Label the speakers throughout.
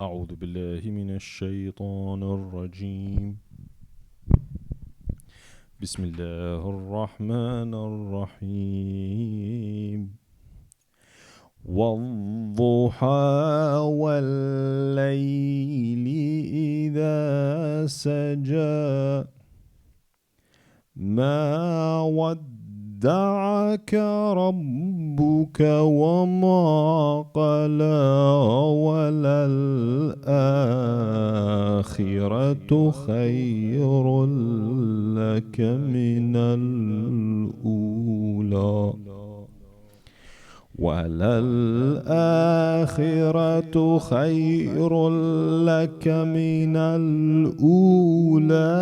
Speaker 1: أعوذ بالله من الشيطان الرجيم. بسم الله الرحمن الرحيم. والضحى والليل إذا سجى ما ودعك ربك وما قلى وللآخرة خير لك من الأولى وللآخرة خير لك من الأولى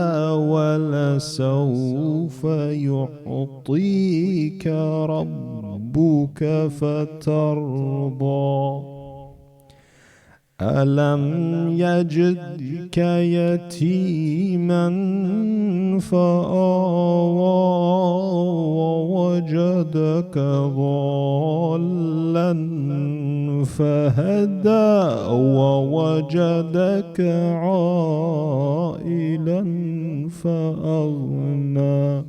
Speaker 1: ولسوف يعطيك ربك فترضى ألم يجدك يتيما فآوى ووجدك ضالا فهدى ووجدك عائلا فأغنى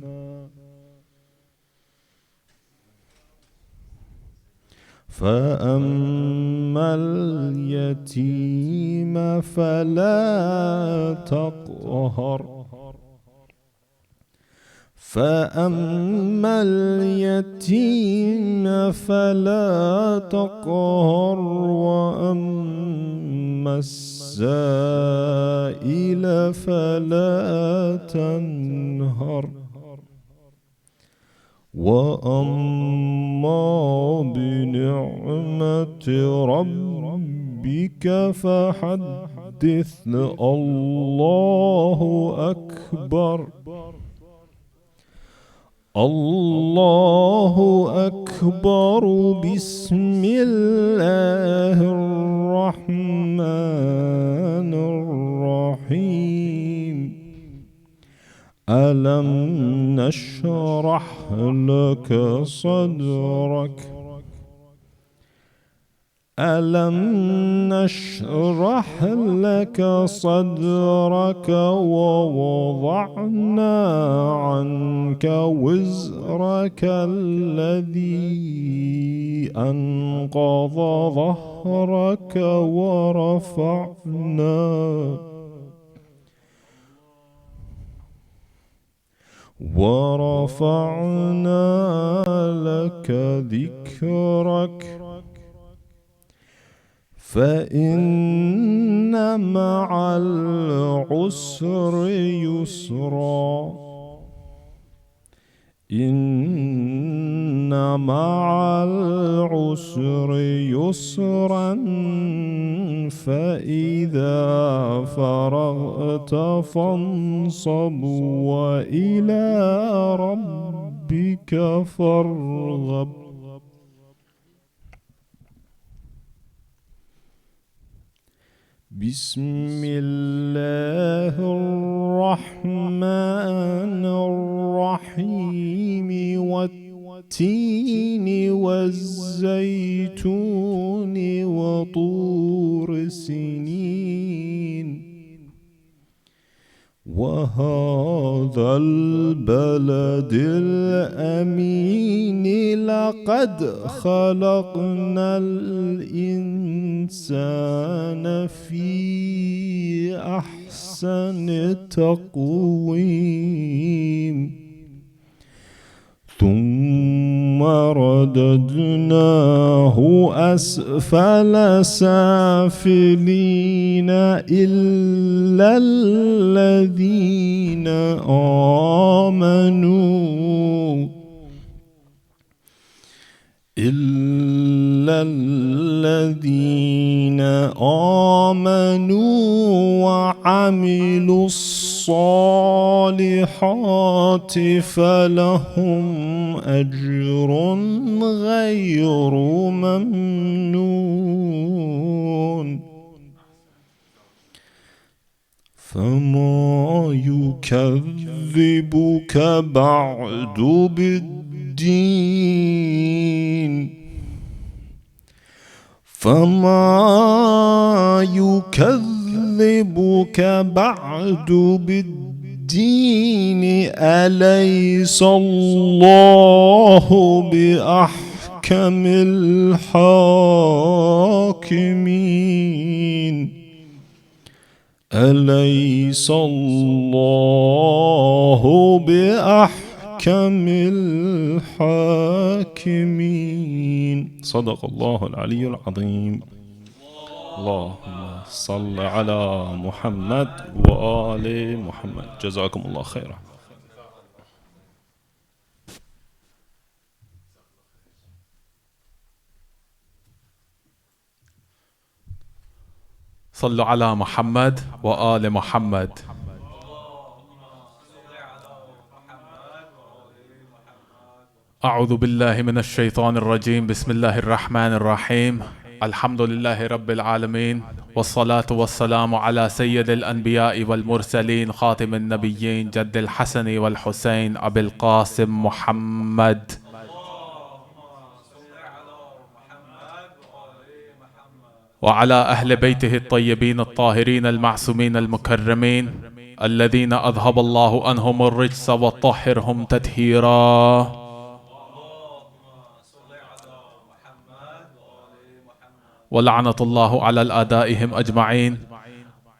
Speaker 1: فأما اليتيم فلا تقهر وأما السائل فلا تنهر وأما بنعمة ربك فحدث الله أكبر الله أكبر بسم الله الرحمن الرحيم ألم نشرح لك صدرك ألم نشرح لك صدرك ووضعنا عنك وزرك الذي أنقض ظهرك ورفعنا لك ذكرك فإن مع العسر يسرا إن مع العسر يسرا فإذا فرغت فانصب وإلى ربك فارغب بسم الله الرحمن الرحيم والتين والزيتون وطور سينين وهذا البلد الأمين لقد خلقنا الإنسان في أحسن تقويم ثم رددناه أسفل سافلين إلا الذين آمنوا وعملوا الصالحات فلهم أجر غير ممنون فما يكذبك بعد بالدين فما يكذبك بعد بالدين أليس الله بأحكم الحاكمين أليس الله بأحكم الحاكمين. صدق الله العلي العظيم. اللهم صل على محمد وآل محمد. جزاكم الله خيرا.
Speaker 2: صلوا على محمد وآل محمد. أعوذ بالله من الشيطان الرجيم. بسم الله الرحمن الرحيم. الحمد لله رب العالمين، والصلاة والسلام على سيد الأنبياء والمرسلين، خاتم النبيين، جد الحسن والحسين، أبي القاسم محمد. وعلى أهل بيته الطيبين الطاهرين المعصومين المكرمين، الذين أذهب الله عنهم الرجس وطهرهم تطهيرا. ولعنة الله على الأعدائهم أجمعين.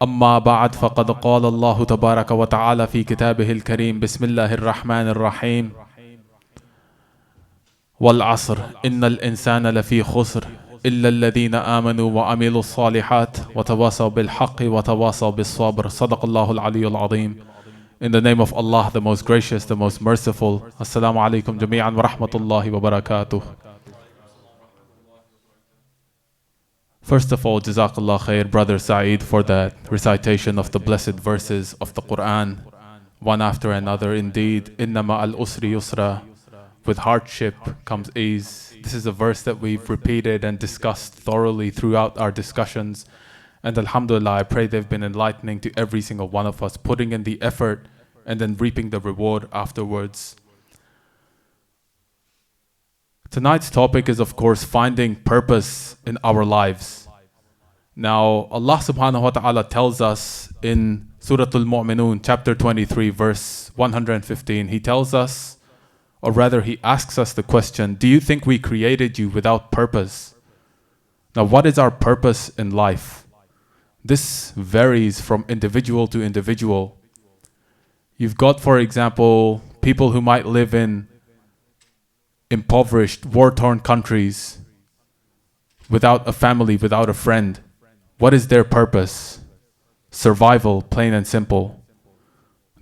Speaker 2: أما بعد، فقد قال الله تبارك وتعالى في كتابه الكريم: بسم الله الرحمن الرحيم. والعصر إن الإنسان لفي خسر إلا الذين آمنوا وعملوا الصالحات وتواصوا بالحق وتواصوا بالصبر. صدق الله العلي العظيم. In the name of Allah, the most gracious, the most merciful. Assalamu alaikum jami'an wa rahmatullahi wa barakatuh. First of all, Jazakallah khair, Brother Saeed, for that recitation of the blessed verses of the Quran, one after another. Indeed, inna ma'al usri yusra, with hardship comes ease. This is a verse that we've repeated and discussed thoroughly throughout our discussions. And alhamdulillah, I pray they've been enlightening to every single one of us, putting in the effort and then reaping the reward afterwards. Tonight's topic is, of course, finding purpose in our lives. Now, Allah subhanahu wa ta'ala tells us in Surah Al-Mu'minun, chapter 23, verse 115, He tells us, or rather He asks us the question, do you think we created you without purpose? Now, what is our purpose in life? This varies from individual to individual. You've got, for example, people who might live in impoverished, war-torn countries without a family, without a friend. What is their purpose? Survival, plain and simple.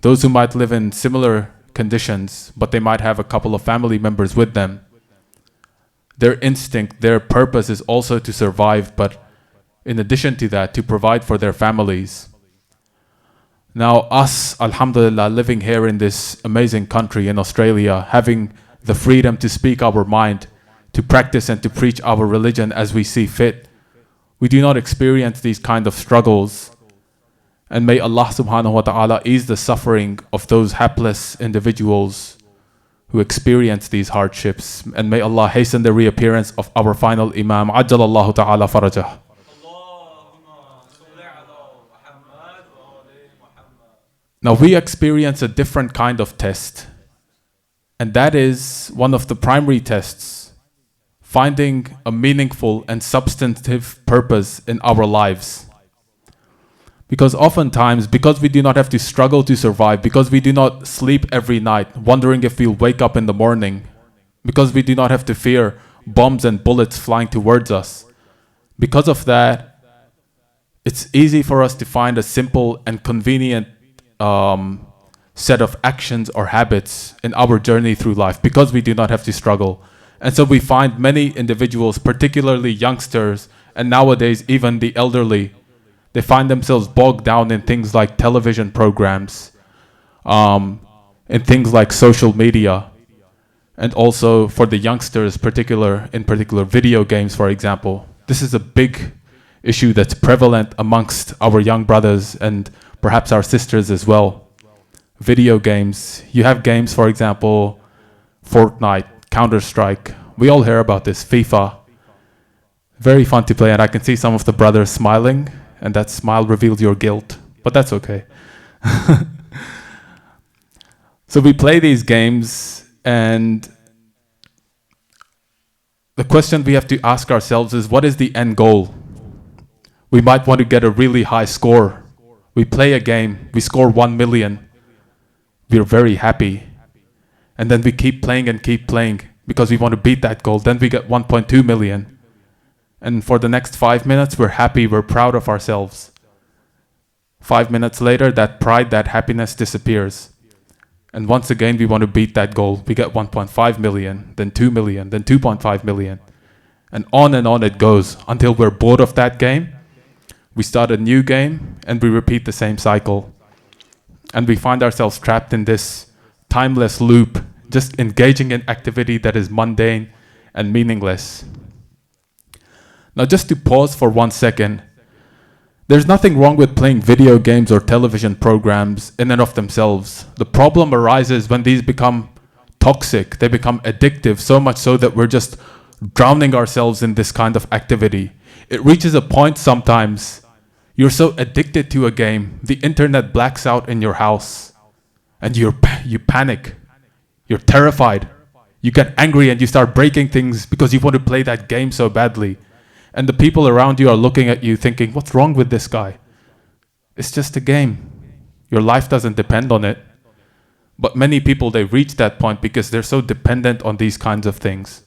Speaker 2: Those who might live in similar conditions, but they might have a couple of family members with them. Their instinct, their purpose is also to survive, but in addition to that, to provide for their families. Now us, alhamdulillah, living here in this amazing country in Australia, having the freedom to speak our mind, to practice and to preach our religion as we see fit, we do not experience these kind of struggles. And may Allah subhanahu wa ta'ala ease the suffering of those hapless individuals who experience these hardships. And may Allah hasten the reappearance of our final Imam, Ajjalallahu ta'ala farajah. Now we experience a different kind of test. And that is one of the primary tests, finding a meaningful and substantive purpose in our lives. Because oftentimes, because we do not have to struggle to survive, because we do not sleep every night, wondering if we'll wake up in the morning, because we do not have to fear bombs and bullets flying towards us, because of that, it's easy for us to find a simple and convenient set of actions or habits in our journey through life, because we do not have to struggle. And so we find many individuals, particularly youngsters, and nowadays even the elderly, they find themselves bogged down in things like television programs, in things like social media, and also for the youngsters, in particular video games, for example. This is a big issue that's prevalent amongst our young brothers and perhaps our sisters as well. Video games. You have games, for example, Fortnite, Counter-Strike. We all hear about this, FIFA. Very fun to play, and I can see some of the brothers smiling and that smile reveals your guilt, but that's okay. So we play these games, and the question we have to ask ourselves is, what is the end goal? We might want to get a really high score. We play a game, we score 1 million. We're very happy. And then we keep playing and keep playing because we want to beat that goal. Then we get 1.2 million. And for the next 5 minutes, we're happy, we're proud of ourselves. 5 minutes later, that pride, that happiness disappears. And once again, we want to beat that goal. We get 1.5 million, then 2 million, then 2.5 million. And on it goes until we're bored of that game. We start a new game and we repeat the same cycle. And we find ourselves trapped in this timeless loop, just engaging in activity that is mundane and meaningless. Now, just to pause for 1 second, there's nothing wrong with playing video games or television programs in and of themselves. The problem arises when these become toxic, they become addictive, so much so that we're just drowning ourselves in this kind of activity. It reaches a point sometimes, you're so addicted to a game, the internet blacks out in your house, and you panic, you're terrified, you get angry and you start breaking things because you want to play that game so badly. And the people around you are looking at you thinking, what's wrong with this guy? It's just a game. Your life doesn't depend on it. But many people, they reach that point because they're so dependent on these kinds of things.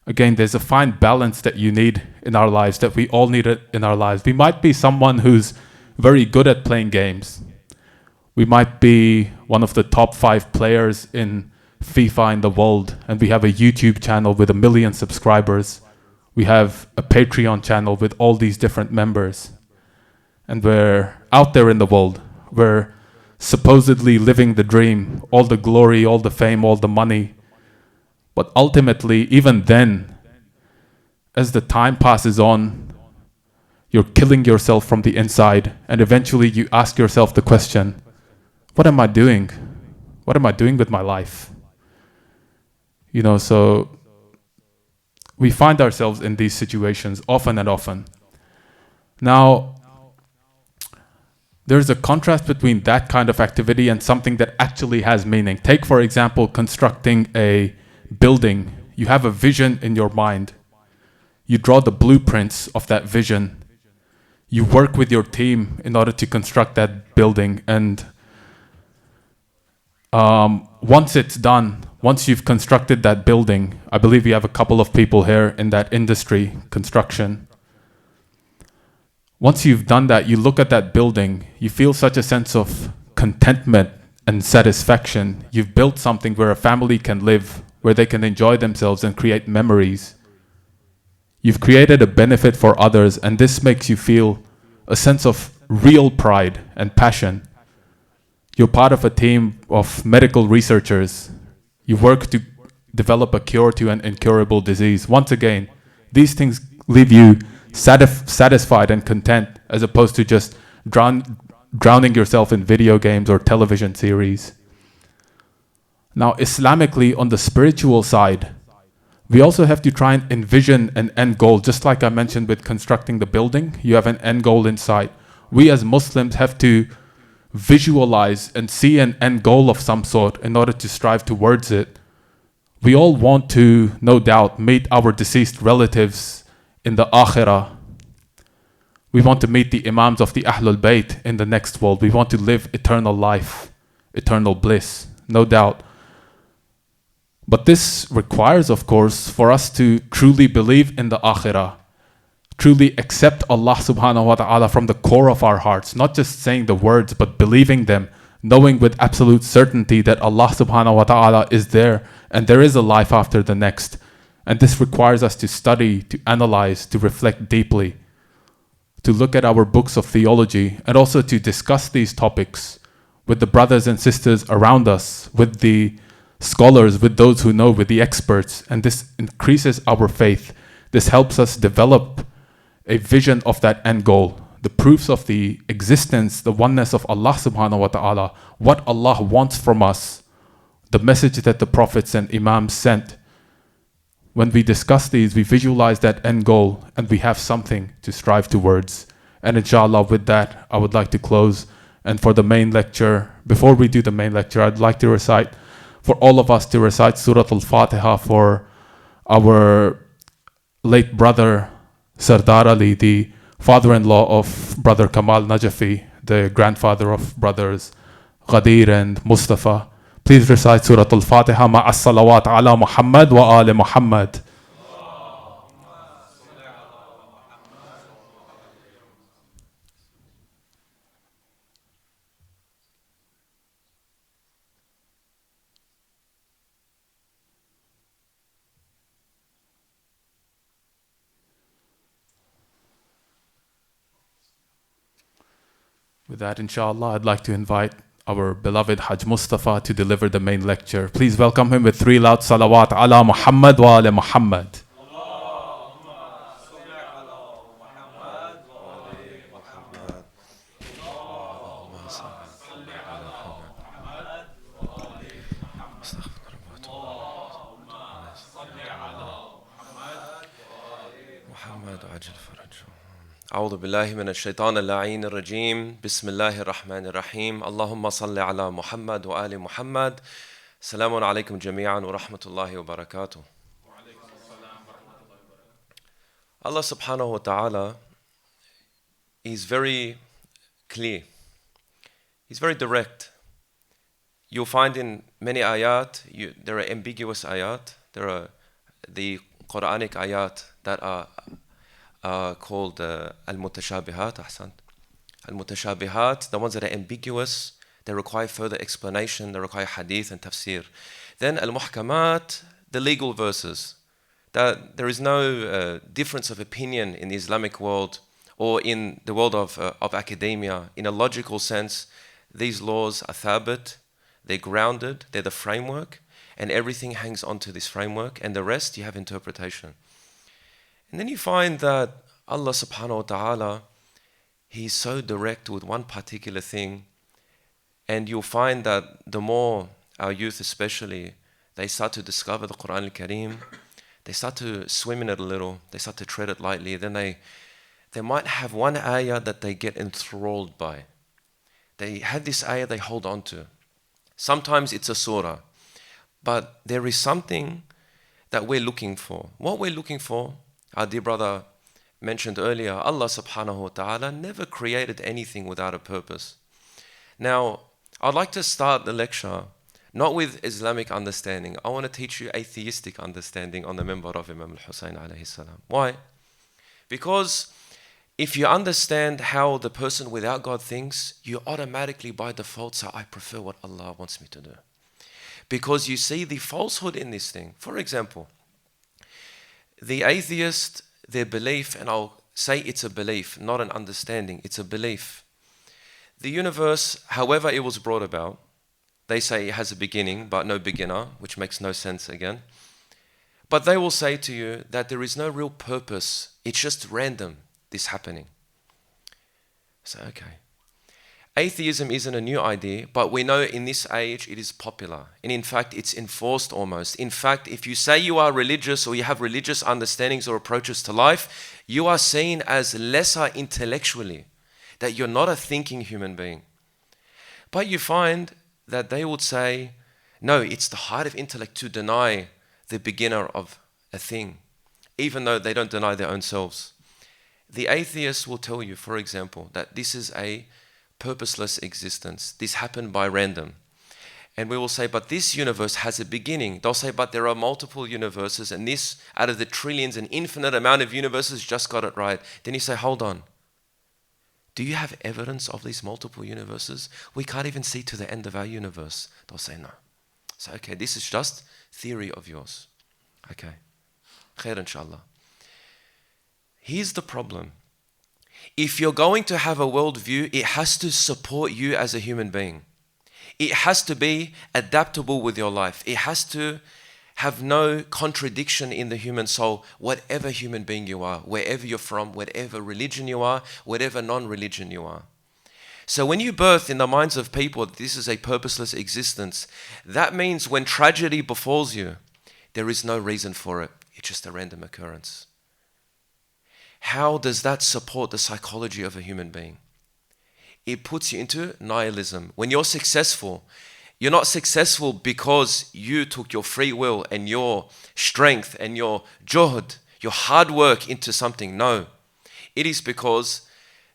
Speaker 2: Again, there's a fine balance that you need in our lives, that we all need it in our lives. We might be someone who's very good at playing games. We might be one of the top 5 players in FIFA in the world, and we have a YouTube channel with 1 million subscribers. We have a Patreon channel with all these different members. And we're out there in the world. We're supposedly living the dream, all the glory, all the fame, all the money. But ultimately, even then, as the time passes on, you're killing yourself from the inside. And eventually you ask yourself the question, what am I doing? What am I doing with my life? So we find ourselves in these situations often and often. Now, there's a contrast between that kind of activity and something that actually has meaning. Take, for example, constructing a building. You have a vision in your mind. You draw the blueprints of that vision. You work with your team in order to construct that building. And once it's done, once you've constructed that building, I believe we have a couple of people here in that industry, construction. Once you've done that, you look at that building, you feel such a sense of contentment and satisfaction. You've built something where a family can live, where they can enjoy themselves and create memories. You've created a benefit for others, and this makes you feel a sense of real pride and passion. You're part of a team of medical researchers. You work to develop a cure to an incurable disease. Once again, these things leave you satisfied and content, as opposed to just drowning yourself in video games or television series. Now, Islamically, on the spiritual side, we also have to try and envision an end goal. Just like I mentioned with constructing the building, you have an end goal in sight. We as Muslims have to visualize and see an end goal of some sort in order to strive towards it. We all want to, no doubt, meet our deceased relatives in the Akhirah. We want to meet the Imams of the Ahlul Bayt in the next world. We want to live eternal life, eternal bliss, no doubt. But this requires, of course, for us to truly believe in the Akhirah, truly accept Allah subhanahu wa ta'ala from the core of our hearts, not just saying the words, but believing them, knowing with absolute certainty that Allah subhanahu wa ta'ala is there and there is a life after the next. And this requires us to study, to analyze, to reflect deeply, to look at our books of theology, and also to discuss these topics with the brothers and sisters around us, with the scholars, with those who know, with the experts. And this increases our faith. This helps us develop a vision of that end goal, the proofs of the existence, the oneness of Allah subhanahu wa ta'ala, what Allah wants from us, the message that the prophets and imams sent. When we discuss these, we visualize that end goal and we have something to strive towards. And inshallah, with that, I would like to close. And for the main lecture, before we do the main lecture, I'd like to recite, for all of us to recite Surah Al-Fatiha for our late brother Sardar Ali, the father-in-law of brother Kamal Najafi, the grandfather of brothers Ghadir and Mustafa. Please recite Surah Al-Fatiha ma'a salawat ala Muhammad wa ali Muhammad. With that, inshallah, I'd like to invite our beloved Hajj Mustafa to deliver the main lecture. Please welcome him with 3 loud salawat ala Muhammad wa ali Muhammad.
Speaker 3: أعوذ بالله من الشيطان اللعين الرجيم بسم الله الرحمن الرحيم اللهم صل على محمد وآل محمد السلام عليكم جميعا ورحمة الله وبركاته. Allah subhanahu wa ta'ala is very clear. He's very direct. You'll find in many ayat, there are ambiguous ayat. There are the Quranic ayat that are called al-mutashabihat, ahsant. Al-mutashabihat, the ones that are ambiguous, they require further explanation, they require hadith and tafsir. Then al-muhkamat, the legal verses. That there is no difference of opinion in the Islamic world or in the world of academia. In a logical sense, these laws are thabit, they're grounded, they're the framework, and everything hangs onto this framework, and the rest you have interpretation. And then you find that Allah subhanahu wa ta'ala, He's so direct with one particular thing, and you'll find that the more our youth especially, they start to discover the Quran al-Kareem, they start to swim in it a little, they start to tread it lightly, then they might have one ayah that they get enthralled by. They have this ayah they hold on to. Sometimes it's a surah, but there is something that we're looking for. What we're looking for, our dear brother mentioned earlier, Allah subhanahu wa ta'ala never created anything without a purpose. Now, I'd like to start the lecture not with Islamic understanding. I want to teach you atheistic understanding on the member of Imam al-Hussein alayhi salam. Why? Because if you understand how the person without God thinks, you automatically by default say, I prefer what Allah wants me to do. Because you see the falsehood in this thing. For example, the atheist, their belief, and I'll say it's a belief, not an understanding, it's a belief. The universe, however it was brought about, they say it has a beginning, but no beginner, which makes no sense again. But they will say to you that there is no real purpose, it's just random, this happening. So, okay. Atheism isn't a new idea, but we know in this age it is popular. And in fact, it's enforced almost. In fact, if you say you are religious or you have religious understandings or approaches to life, you are seen as lesser intellectually, that you're not a thinking human being. But you find that they would say, no, it's the height of intellect to deny the beginner of a thing, even though they don't deny their own selves. The atheist will tell you, for example, that this is a purposeless existence. This happened by random. And we will say, but this universe has a beginning. They'll say, but there are multiple universes, and this, out of the trillions and infinite amount of universes, just got it right. Then you say, hold on. Do you have evidence of these multiple universes? We can't even see to the end of our universe. They'll say, no. So, okay, this is just theory of yours. Okay. Khair, inshallah. Here's the problem. If you're going to have a worldview, it has to support you as a human being. It has to be adaptable with your life. It has to have no contradiction in the human soul, whatever human being you are, wherever you're from, whatever religion you are, whatever non-religion you are. So when you birth in the minds of people, this is a purposeless existence, that means when tragedy befalls you, there is no reason for it. It's just a random occurrence. how does that support the psychology of a human being? It puts you into nihilism. When you're successful, you're not successful because you took your free will and your strength and your juhd, your hard work into something. No. It is because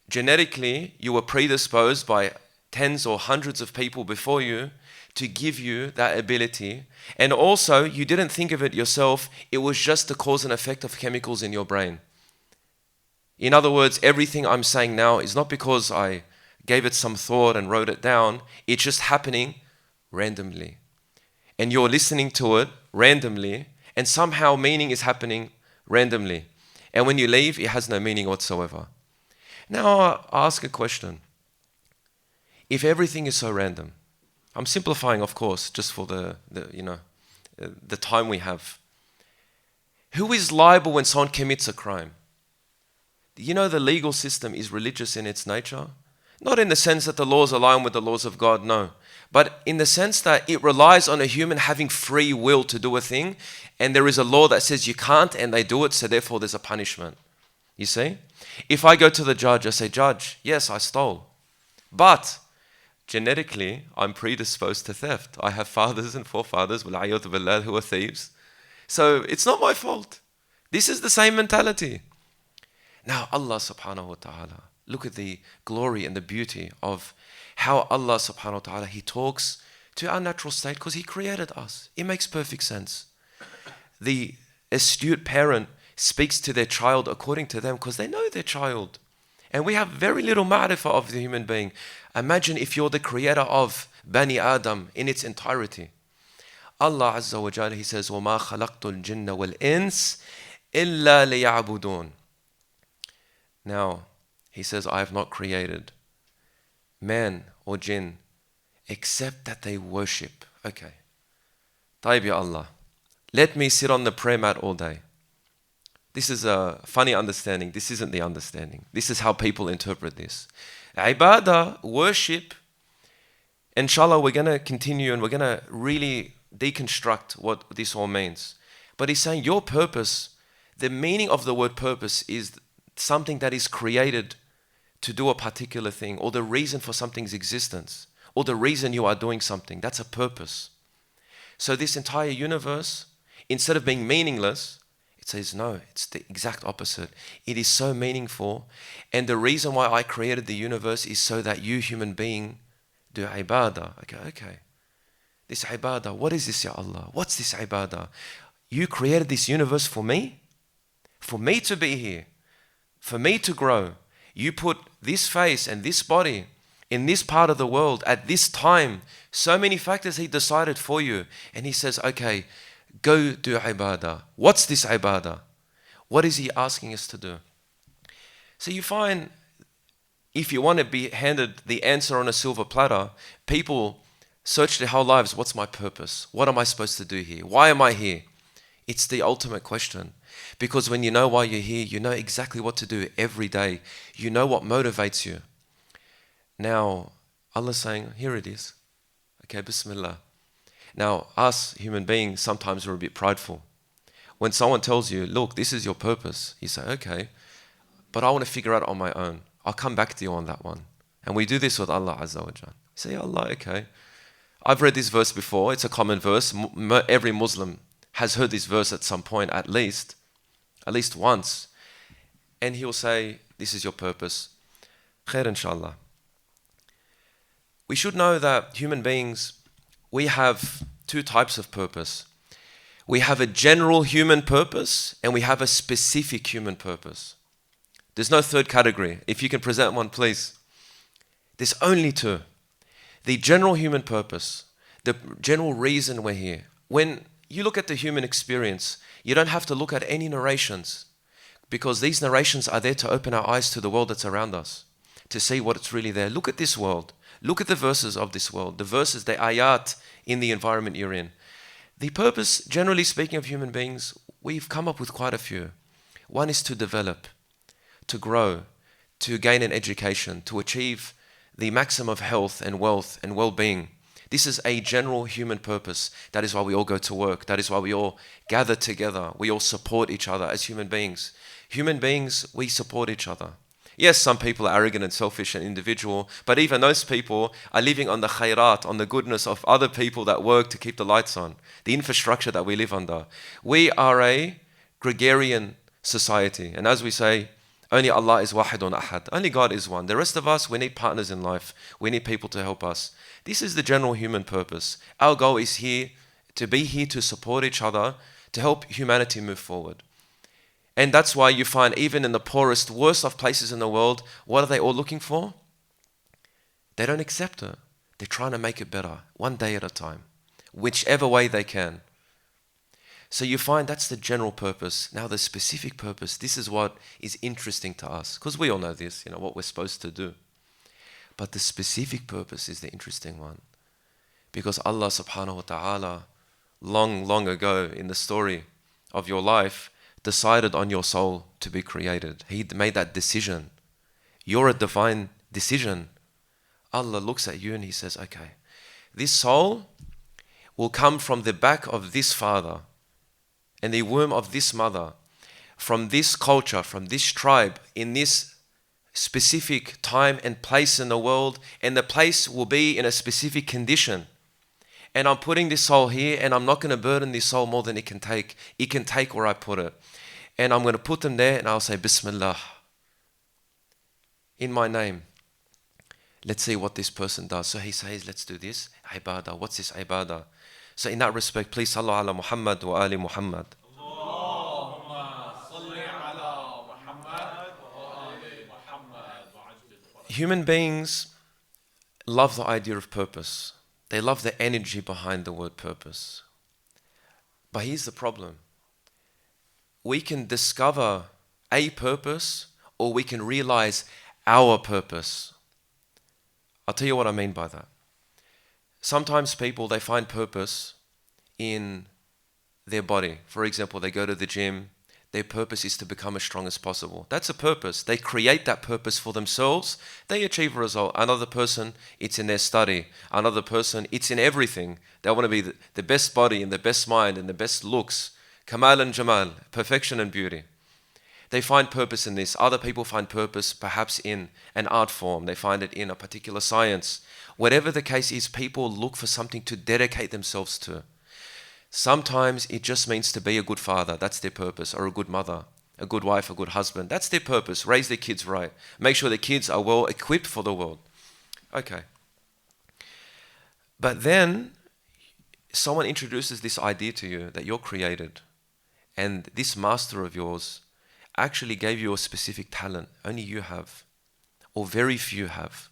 Speaker 3: genetically you were predisposed by tens or hundreds of people before you to give you that ability. And also, you didn't think of it yourself. It was just the cause and effect of chemicals in your brain. In other words, everything I'm saying now is not because I gave it some thought and wrote it down. It's just happening randomly. And you're listening to it randomly, and somehow meaning is happening randomly. And when you leave, it has no meaning whatsoever. Now I ask a question. If everything is so random, I'm simplifying, of course, just for the time we have. Who is liable when someone commits a crime? You know, the legal system is religious in its nature. Not in the sense that the laws align with the laws of God, no. But in the sense that it relies on a human having free will to do a thing, and there is a law that says you can't, and they do it, so therefore there's a punishment. You see? If I go to the judge, I say, Judge, yes, I stole. But genetically, I'm predisposed to theft. I have fathers and forefathers, وَالْعَيَاذُ بِاللَّهِ, who are thieves. So it's not my fault. This is the same mentality. Now Allah subhanahu wa ta'ala, look at the glory and the beauty of how Allah subhanahu wa ta'ala, He talks to our natural state because He created us. It makes perfect sense. The astute parent speaks to their child according to them because they know their child. And we have very little ma'rifah of the human being. Imagine if you're the creator of Bani Adam in its entirety. Allah Azza wa Jalla, He says, وَمَا خَلَقْتُ الْجِنَّ وَالْإِنسِ إِلَّا لِيَعْبُدُونَ. Now, He says, I have not created man or jinn except that they worship. Okay. Taib ya Allah. Let me sit on the prayer mat all day. This is a funny understanding. This isn't the understanding. This is how people interpret this. Ibadah, worship, inshallah, we're going to continue and we're going to really deconstruct what this all means. But He's saying your purpose, the meaning of the word purpose is something that is created to do a particular thing, or the reason for something's existence, or the reason you are doing something. That's a purpose. So this entire universe, instead of being meaningless, it says no, it's the exact opposite. It is so meaningful, and the reason why I created the universe is so that you, human being, do ibadah. Okay. This ibadah, what is this, ya Allah? What's this ibadah? You created this universe for me? For me to be here? For me to grow? You put this face and this body in this part of the world at this time. So many factors He decided for you. And He says, okay, go do ibadah. What's this ibadah? What is He asking us to do? So you find, if you want to be handed the answer on a silver platter, people search their whole lives. What's my purpose? What am I supposed to do here? Why am I here? It's the ultimate question. Because when you know why you're here, you know exactly what to do every day. You know what motivates you. Now, Allah's saying, here it is. Okay, Bismillah. Now, us human beings, sometimes we're a bit prideful. When someone tells you, look, this is your purpose, you say, okay, but I want to figure out on my own. I'll come back to you on that one. And we do this with Allah Azza wa Jal. You say, Allah, okay. I've read this verse before. It's a common verse. Every Muslim has heard this verse at some point, at least once. And he'll say, this is your purpose. Khair inshallah. We should know that human beings, we have two types of purpose. We have a general human purpose and we have a specific human purpose. There's no third category. If you can present one, please. There's only two. The general human purpose, the general reason we're here. When you look at the human experience, you don't have to look at any narrations, because these narrations are there to open our eyes to the world that's around us, to see what's really there. Look at this world. Look at the verses of this world, the verses, the ayat in the environment you're in. The purpose, generally speaking, of human beings, we've come up with quite a few. One is to develop, to grow, to gain an education, to achieve the maximum of health and wealth and well-being, This is a general human purpose. That is why we all go to work. That is why we all gather together. We all support each other as human beings. Human beings, we support each other. Yes, some people are arrogant and selfish and individual, but even those people are living on the khairat, on the goodness of other people that work to keep the lights on, the infrastructure that we live under. We are a gregarian society. And as we say, only Allah is wahidun ahad. Only God is one. The rest of us, we need partners in life. We need people to help us. This is the general human purpose. Our goal is here to be here to support each other, to help humanity move forward. And that's why you find even in the poorest, worst of places in the world, what are they all looking for? They don't accept it. They're trying to make it better, one day at a time, whichever way they can. So you find that's the general purpose. Now the specific purpose, this is what is interesting to us, because we all know this, what we're supposed to do. But the specific purpose is the interesting one. Because Allah subhanahu wa ta'ala, long ago in the story of your life, decided on your soul to be created. He made that decision. You're a divine decision. Allah looks at you and He says, okay, this soul will come from the back of this father and the womb of this mother, from this culture, from this tribe, in this specific time and place in the world, and the place will be in a specific condition. And I'm putting this soul here, and I'm not going to burden this soul more than it can take. It can take where I put it. And I'm going to put them there, and I'll say, Bismillah, in my name. Let's see what this person does. So he says, let's do this. Ibadah. What's this ibadah? So in that respect, please, sallu ala Muhammad wa ali Muhammad. Human beings love the idea of purpose. They love the energy behind the word purpose. But here's the problem. We can discover a purpose, or we can realize our purpose. I'll tell you what I mean by that. Sometimes people, they find purpose in their body. For example, they go to the gym. Their purpose is to become as strong as possible. That's a purpose. They create that purpose for themselves. They achieve a result. Another person, it's in their study. Another person, it's in everything. They want to be the best body and the best mind and the best looks. Kamal and Jamal, perfection and beauty. They find purpose in this. Other people find purpose perhaps in an art form. They find it in a particular science. Whatever the case is, people look for something to dedicate themselves to. Sometimes it just means to be a good father. That's their purpose. Or a good mother, a good wife, a good husband. That's their purpose. Raise their kids right. Make sure their kids are well equipped for the world. Okay. But then someone introduces this idea to you that you're created. And this master of yours actually gave you a specific talent. Only you have. Or very few have.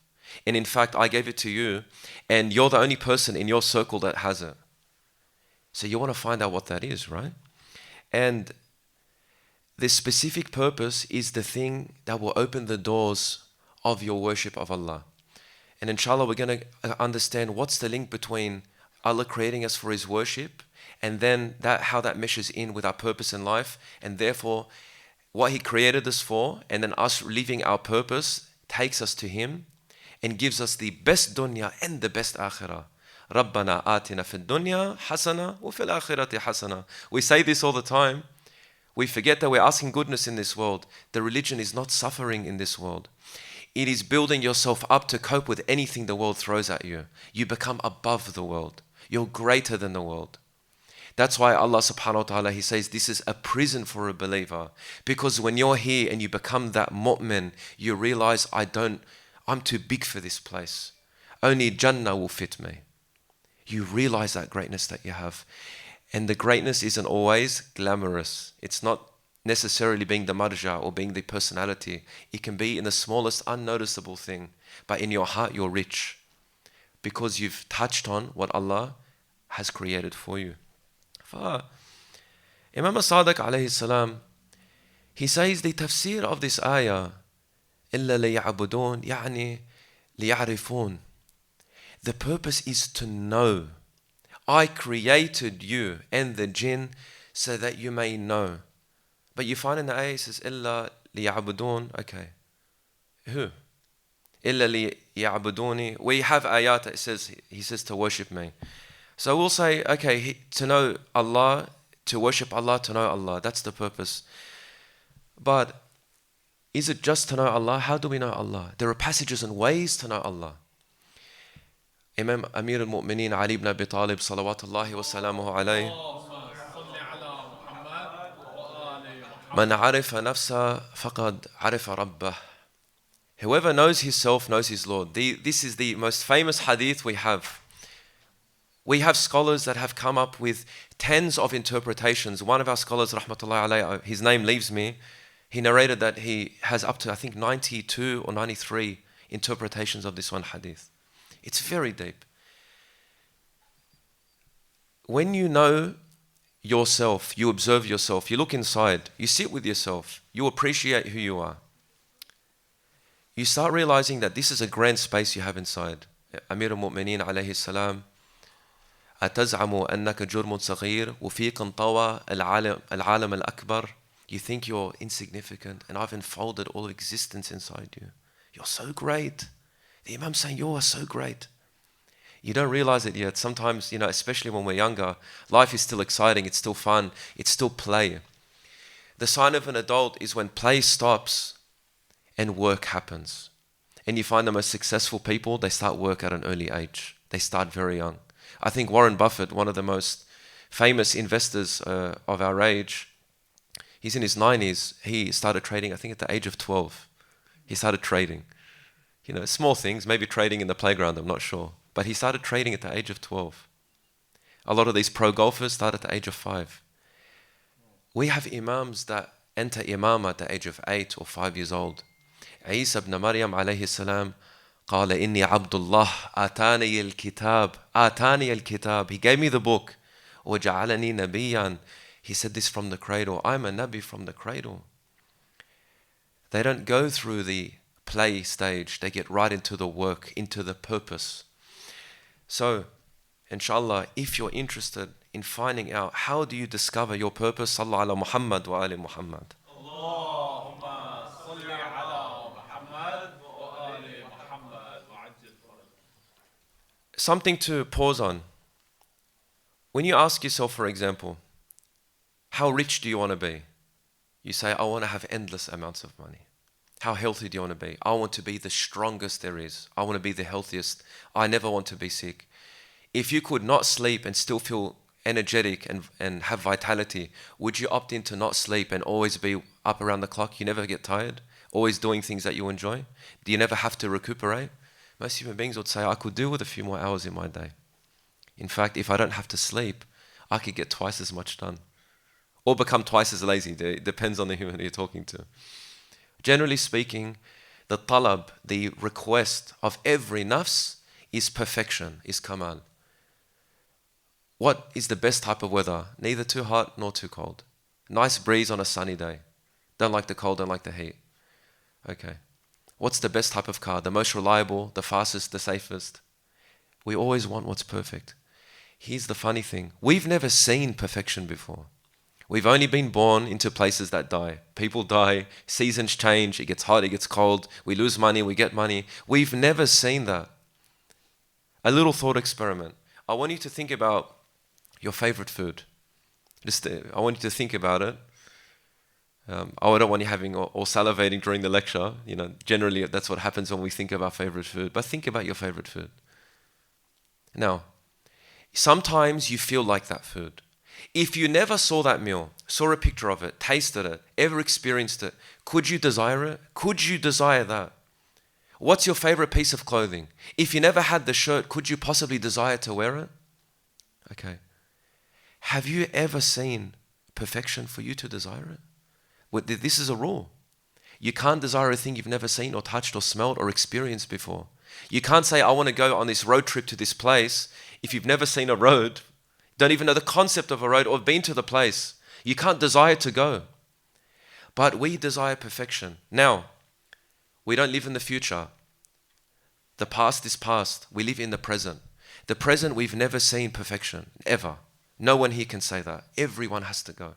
Speaker 3: And in fact, I gave it to you. And you're the only person in your circle that has it. So you want to find out what that is, right? And the specific purpose is the thing that will open the doors of your worship of Allah. And inshallah, we're going to understand what's the link between Allah creating us for His worship and then how that meshes in with our purpose in life, and therefore what He created us for, and then us living our purpose takes us to Him and gives us the best dunya and the best akhirah. رَبَّنَا آتِنَا فِي الدُّنْيَا حَسَنَةً وَفِي الْآخِرَةِ حَسَنَةً. We say this all the time. We forget that we're asking goodness in this world. The religion is not suffering in this world. It is building yourself up to cope with anything the world throws at you. You become above the world. You're greater than the world. That's why Allah subhanahu wa ta'ala, He says this is a prison for a believer. Because when you're here and you become that mu'min, you realize I'm too big for this place. Only Jannah will fit me. You realize that greatness that you have. And the greatness isn't always glamorous. It's not necessarily being the marja or being the personality. It can be in the smallest unnoticeable thing. But in your heart, you're rich. Because you've touched on what Allah has created for you. Imam Sadiq alayhi salam, he says the tafsir of this ayah, إِلَّا لِيَعْبُدُونَ يعني لِيَعْرِفُونَ. The purpose is to know. I created you and the jinn so that you may know. But you find in the ayah it says, إِلَّا لِيَعْبُدُونَ. Okay. Who? إِلَّا لِيَعْبُدُونِي. We have ayat that says, he says to worship me. So we'll say, okay, to know Allah, to worship Allah, to know Allah. That's the purpose. But is it just to know Allah? How do we know Allah? There are passages and ways to know Allah. Imam Amir al-Mu'mineen Ali ibn Abi Talib salawatullahi wa salamuhu alayhi, Man arifa nafsa faqad arifa rabbah. Whoever knows himself knows his Lord. This is the most famous hadith we have. We have scholars that have come up with tens of interpretations. One of our scholars, rahmatullahi alayhi, his name leaves me, he narrated that he has up to, I think, 92 or 93 interpretations of this one hadith. It's very deep. When you know yourself, you observe yourself, you look inside, you sit with yourself, you appreciate who you are. You start realizing that this is a grand space you have inside. Amir al-Mu'mineen alayhi salam, أتزعم أنك جرم صغير وفيك انطوى العالم الأكبر. You think you're insignificant and I've enfolded all existence inside you. You're so great. The Imam's saying you are so great. You don't realize it yet. Sometimes, especially when we're younger, life is still exciting, it's still fun, it's still play. The sign of an adult is when play stops and work happens. And you find the most successful people, they start work at an early age. They start very young. I think Warren Buffett, one of the most famous investors of our age, he's in his 90s. He started trading, I think, at the age of 12. He started trading. Small things, maybe trading in the playground, I'm not sure. But he started trading at the age of 12. A lot of these pro golfers start at the age of 5. We have imams that enter imam at the age of 8 or 5 years old. Isa ibn Maryam alayhi salam, قال إني عبد الله آتاني الكتاب. He gave me the book. وجعلني نبيا. He said this from the cradle. I'm a Nabi from the cradle. They don't go through the play stage. They get right into the work, into the purpose. So, inshallah, if you're interested in finding out how do you discover your purpose, sallu ala Muhammad wa ali Muhammad. Something to pause on. When you ask yourself, for example, how rich do you want to be? You say, I want to have endless amounts of money. How healthy do you want to be? I want to be the strongest there is. I want to be the healthiest. I never want to be sick. If you could not sleep and still feel energetic and have vitality, would you opt in to not sleep and always be up around the clock? You never get tired? Always doing things that you enjoy? Do you never have to recuperate? Most human beings would say, I could do with a few more hours in my day. In fact, if I don't have to sleep, I could get twice as much done. Or become twice as lazy. It depends on the human you're talking to. Generally speaking, the talab, the request of every nafs is perfection, is kamal. What is the best type of weather? Neither too hot nor too cold. Nice breeze on a sunny day. Don't like the cold, don't like the heat. Okay. What's the best type of car? The most reliable, the fastest, the safest? We always want what's perfect. Here's the funny thing. We've never seen perfection before. We've only been born into places that die. People die, seasons change, it gets hot, it gets cold, we lose money, we get money. We've never seen that. A little thought experiment. I want you to think about your favorite food. I want you to think about it. I don't want you having or salivating during the lecture. Generally that's what happens when we think of our favorite food. But think about your favorite food. Now, sometimes you feel like that food. If you never saw that meal, saw a picture of it, tasted it, ever experienced it, could you desire it? Could you desire that? What's your favorite piece of clothing? If you never had the shirt, could you possibly desire to wear it? Okay. Have you ever seen perfection for you to desire it? This is a rule. You can't desire a thing you've never seen or touched or smelled or experienced before. You can't say, I want to go on this road trip to this place if you've never seen a road, don't even know the concept of a road or been to the place. You can't desire to go. But we desire perfection. Now, we don't live in the future. The past is past. We live in the present. The present, we've never seen perfection, ever. No one here can say that. Everyone has to go.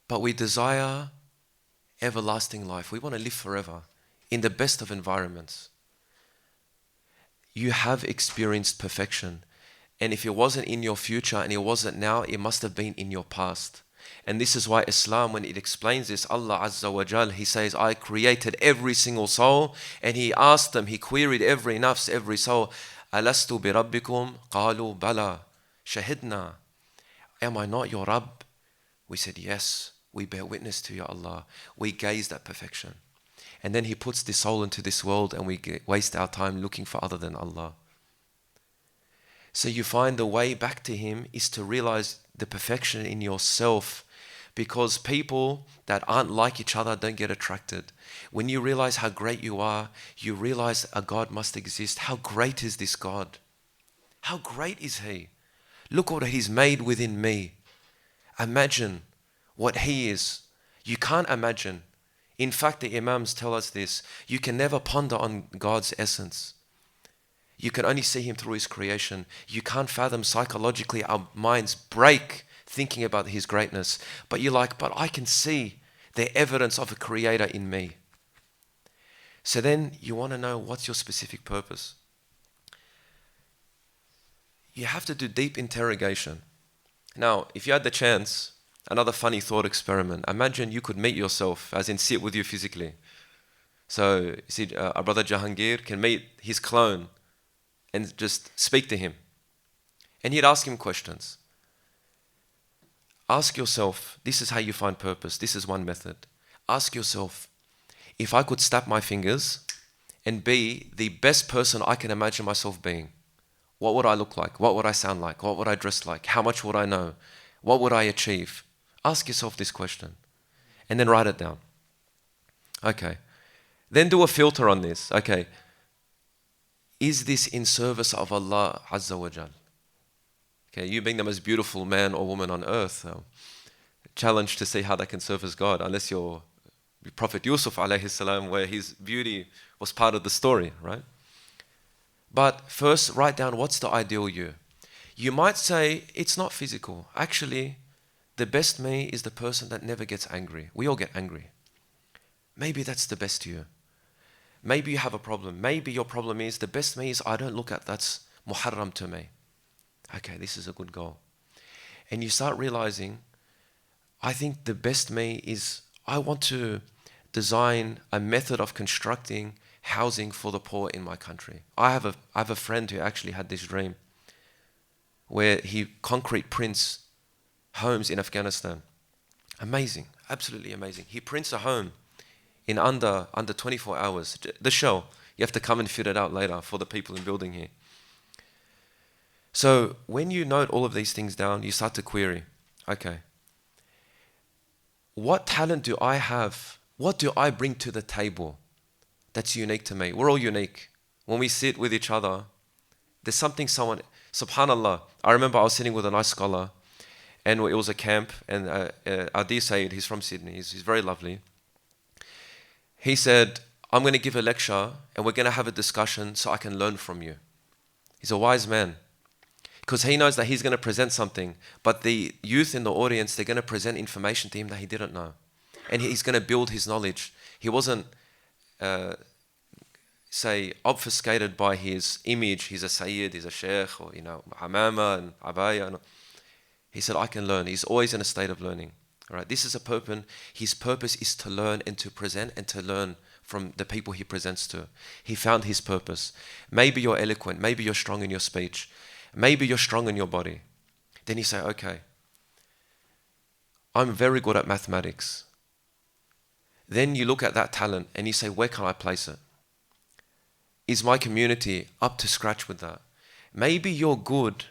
Speaker 3: But we desire everlasting life. We want to live forever. in the best of environments. You have experienced perfection. And if it wasn't in your future and it wasn't now, it must have been in your past. And this is why Islam, when it explains this, Allah Azza wa Jal, He says, I created every single soul. And He asked them, He queried every nafs, every soul, Alastu bi rabbikum? Qalu bala. Shahidna. Am I not your Rabb? We said, yes, we bear witness to you, Allah. We gazed at perfection. And then He puts this soul into this world and we waste our time looking for other than Allah. So you find the way back to Him is to realize the perfection in yourself, because people that aren't like each other don't get attracted. When you realize how great you are, you realize a God must exist. How great is this God? How great is He? Look what He's made within me. Imagine what He is. You can't imagine. In fact, the Imams tell us this. You can never ponder on God's essence. You can only see Him through His creation. You can't fathom psychologically. Our minds break thinking about His greatness. But you're like, but I can see the evidence of a creator in me. So then you want to know, what's your specific purpose? You have to do deep interrogation. Now, if you had the chance, another funny thought experiment. Imagine you could meet yourself, as in sit with you physically. So, you see, our brother Jahangir can meet his clone and just speak to him. And he'd ask him questions. Ask yourself, this is how you find purpose. This is one method. Ask yourself, if I could snap my fingers and be the best person I can imagine myself being, what would I look like? What would I sound like? What would I dress like? How much would I know? What would I achieve? Ask yourself this question and then write it down. Okay. Then do a filter on this. Okay. Is this in service of Allah Azza wa Jal? Okay, you being the most beautiful man or woman on earth, challenge to see how they can serve as God, unless you're Prophet Yusuf alayhi salam, where his beauty was part of the story, right? But first, write down, what's the ideal you? You might say, it's not physical. Actually, the best me is the person that never gets angry. We all get angry. Maybe that's the best you. Maybe you have a problem. Maybe your problem is, the best me is I don't look at that's muharram to me. Okay, this is a good goal. And you start realizing, I think the best me is, I want to design a method of constructing housing for the poor in my country. I have a friend who actually had this dream where he concrete prints homes in Afghanistan. Amazing, absolutely amazing. He prints a home in under 24 hours. The shell, you have to come and fit it out later for the people in building here. So when you note all of these things down, you start to query, okay, what talent do I have? What do I bring to the table that's unique to me? We're all unique. When we sit with each other, there's something subhanallah, I remember I was sitting with a nice scholar and it was a camp, and Adi Said, he's from Sydney, he's very lovely. He said, I'm going to give a lecture and we're going to have a discussion so I can learn from you. He's a wise man. Because he knows that he's going to present something, but the youth in the audience, they're going to present information to him that he didn't know. And he's going to build his knowledge. He wasn't, obfuscated by his image. He's a Sayyid, he's a Sheikh, or, Hamama and Abaya. He said, I can learn. He's always in a state of learning. All right? This is a purpose. His purpose is to learn and to present and to learn from the people he presents to. He found his purpose. Maybe you're eloquent. Maybe you're strong in your speech. Maybe you're strong in your body. Then you say, okay, I'm very good at mathematics. Then you look at that talent and you say, where can I place it? Is my community up to scratch with that? Maybe you're good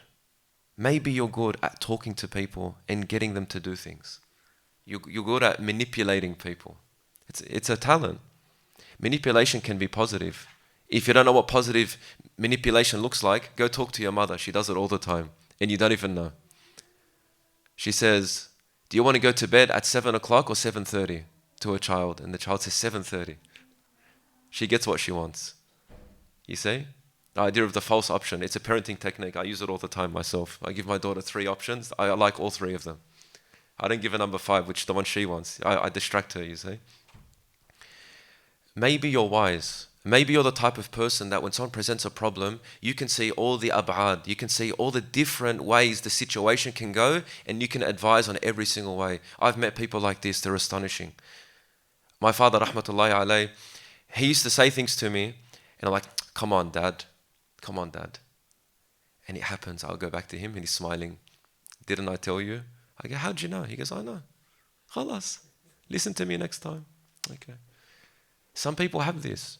Speaker 3: at talking to people and getting them to do things. You're good at manipulating people. It's a talent. Manipulation can be positive. If you don't know what positive manipulation looks like, go talk to your mother. She does it all the time, and you don't even know. She says, do you want to go to bed at 7 o'clock or 7:30 to a child? And the child says 7:30. She gets what she wants. You see? The idea of the false option. It's a parenting technique. I use it all the time myself. I give my daughter 3 options. I like all 3 of them. I don't give her number 5, which is the one she wants. I distract her, you see? Maybe you're wise. Maybe you're the type of person that when someone presents a problem, you can see all the ab'ad, you can see all the different ways the situation can go, and you can advise on every single way. I've met people like this, they're astonishing. My father, rahmatullahi alayh, he used to say things to me, and I'm like, come on, dad. Come on, dad. And it happens. I'll go back to him, and he's smiling. Didn't I tell you? I go, how'd you know? He goes, I know. Khalas. Listen to me next time. Okay. Some people have this.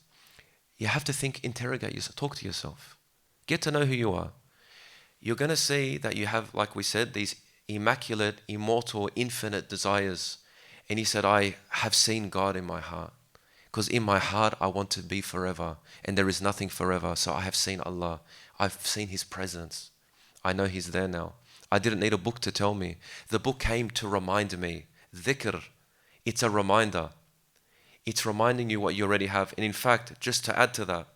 Speaker 3: You have to think, interrogate yourself, talk to yourself. Get to know who you are. You're going to see that you have, like we said, these immaculate, immortal, infinite desires. And he said, I have seen God in my heart. Because in my heart, I want to be forever. And there is nothing forever. So I have seen Allah. I've seen His presence. I know He's there now. I didn't need a book to tell me. The book came to remind me. Dhikr, it's a reminder. It's reminding you what you already have. And in fact, just to add to that,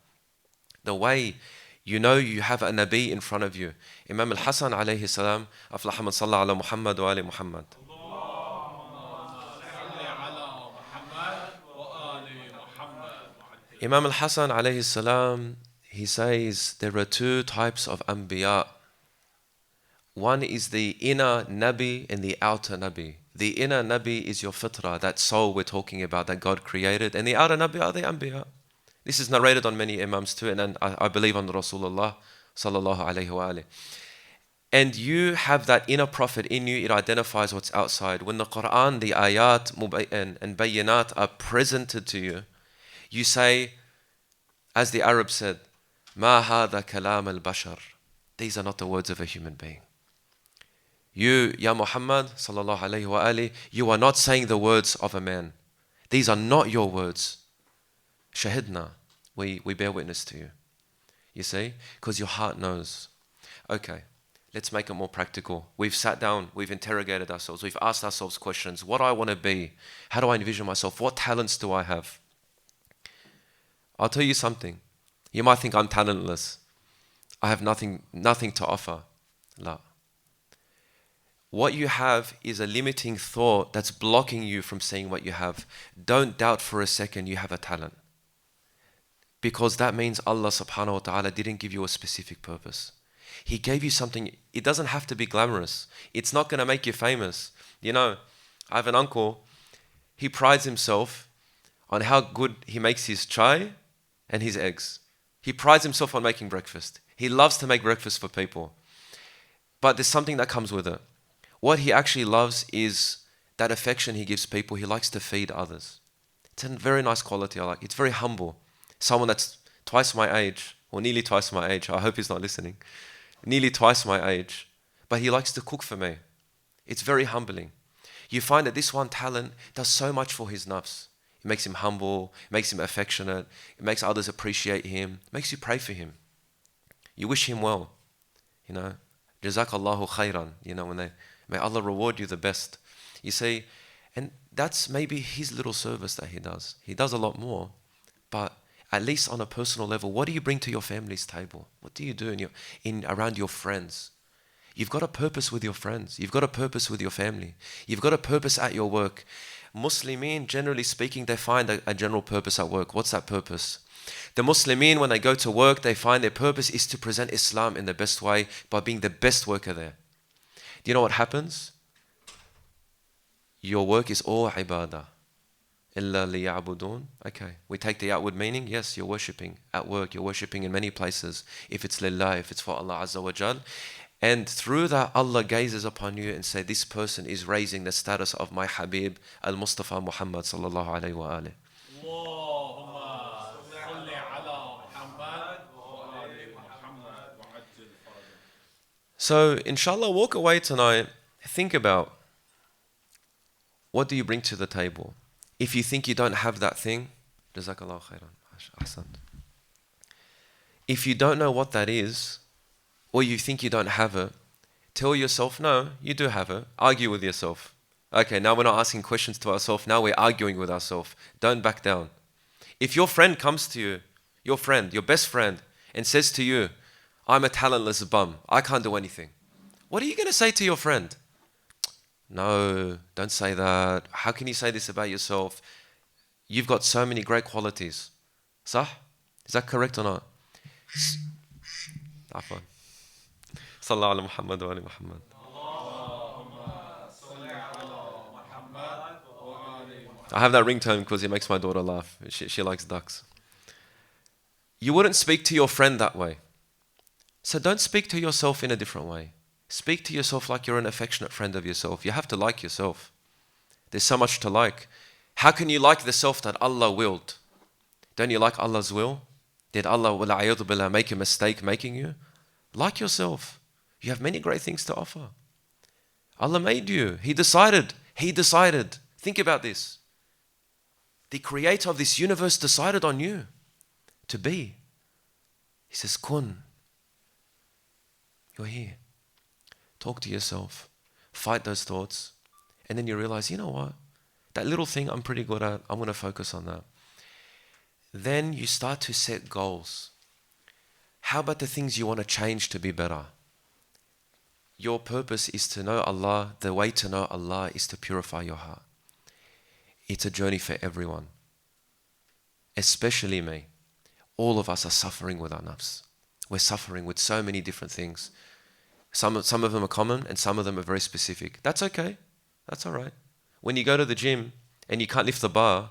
Speaker 3: the way you know you have a Nabi in front of you. Imam al-Hasan alayhi salam, aflaha man salla ala Muhammad wa ali Muhammad. Imam al-Hasan alayhi salam, he says there are two types of anbiya. One is the inner Nabi and the outer Nabi. The inner Nabi is your fitrah, that soul we're talking about that God created. And the outer Nabi are the Anbiya. This is narrated on many Imams too, and I believe on Rasulullah sallallahu alayhi wa alayhi. And you have that inner prophet in you, it identifies what's outside. When the Quran, the ayat and bayinat are presented to you, you say, as the Arabs said, Ma hadha kalam al-bashar. These are not the words of a human being. You, Ya Muhammad, sallallahu alayhi wa alihi, you are not saying the words of a man. These are not your words. Shahidna, we bear witness to you. You see? Because your heart knows. Okay, let's make it more practical. We've sat down, we've interrogated ourselves, we've asked ourselves questions. What do I want to be? How do I envision myself? What talents do I have? I'll tell you something. You might think I'm talentless. I have nothing to offer. La. What you have is a limiting thought that's blocking you from seeing what you have. Don't doubt for a second you have a talent. Because that means Allah subhanahu wa ta'ala didn't give you a specific purpose. He gave you something, it doesn't have to be glamorous. It's not going to make you famous. You know, I have an uncle, he prides himself on how good he makes his chai and his eggs. He prides himself on making breakfast. He loves to make breakfast for people. But there's something that comes with it. What he actually loves is that affection he gives people. He likes to feed others. It's a very nice quality I like. It's very humble. Someone that's twice my age, or nearly twice my age. I hope he's not listening. Nearly twice my age. But he likes to cook for me. It's very humbling. You find that this one talent does so much for his nafs. It makes him humble, it makes him affectionate, it makes others appreciate him, it makes you pray for him. You wish him well. You know, Jazakallahu khairan. You know, may Allah reward you the best. You see, and that's maybe his little service that he does. He does a lot more, but at least on a personal level, what do you bring to your family's table? What do you do around your friends? You've got a purpose with your friends. You've got a purpose with your family. You've got a purpose at your work. Muslimin, generally speaking, they find a general purpose at work. What's that purpose? The Muslimin, when they go to work, they find their purpose is to present Islam in the best way by being the best worker there. Do you know what happens? Your work is all ibadah. إِلَّا لِيَعْبُدُونَ. Okay, we take the outward meaning. Yes, you're worshipping at work. You're worshipping in many places. If it's lillah, if it's for Allah Azza wa Jal. And through that, Allah gazes upon you and says, this person is raising the status of my Habib, al-Mustafa Muhammad sallallahu alayhi wa alihi. So, inshallah, walk away tonight, think about, what do you bring to the table? If you think you don't have that thing, Jazakallah khairan. Ahsant. If you don't know what that is, or you think you don't have it, tell yourself, no, you do have it. Argue with yourself. Okay, now we're not asking questions to ourselves, now we're arguing with ourselves. Don't back down. If your friend comes to you, your friend, your best friend, and says to you, I'm a talentless bum, I can't do anything. What are you going to say to your friend? No, don't say that. How can you say this about yourself? you've got so many great qualities. Sah? Is that correct or not? Afwan. Sallallahu ala Muhammad wa ali Muhammad. I have that ringtone because it makes my daughter laugh. She likes ducks. You wouldn't speak to your friend that way. So don't speak to yourself in a different way. Speak to yourself like you're an affectionate friend of yourself. You have to like yourself. There's so much to like. How can you like the self that Allah willed? Don't you like Allah's will? Did Allah wal-a'yadu billah make a mistake making you? Like yourself. You have many great things to offer. Allah made you. He decided. Think about this. The creator of this universe decided on you to be. He says, kun. You're here. Talk to yourself. Fight those thoughts. And then you realize, you know what? That little thing I'm pretty good at, I'm going to focus on that. Then you start to set goals. How about the things you want to change to be better? Your purpose is to know Allah. The way to know Allah is to purify your heart. It's a journey for everyone. Especially me. All of us are suffering with our nafs. We're suffering with so many different things. Some of them are common and some of them are very specific. That's okay. That's all right. When you go to the gym and you can't lift the bar,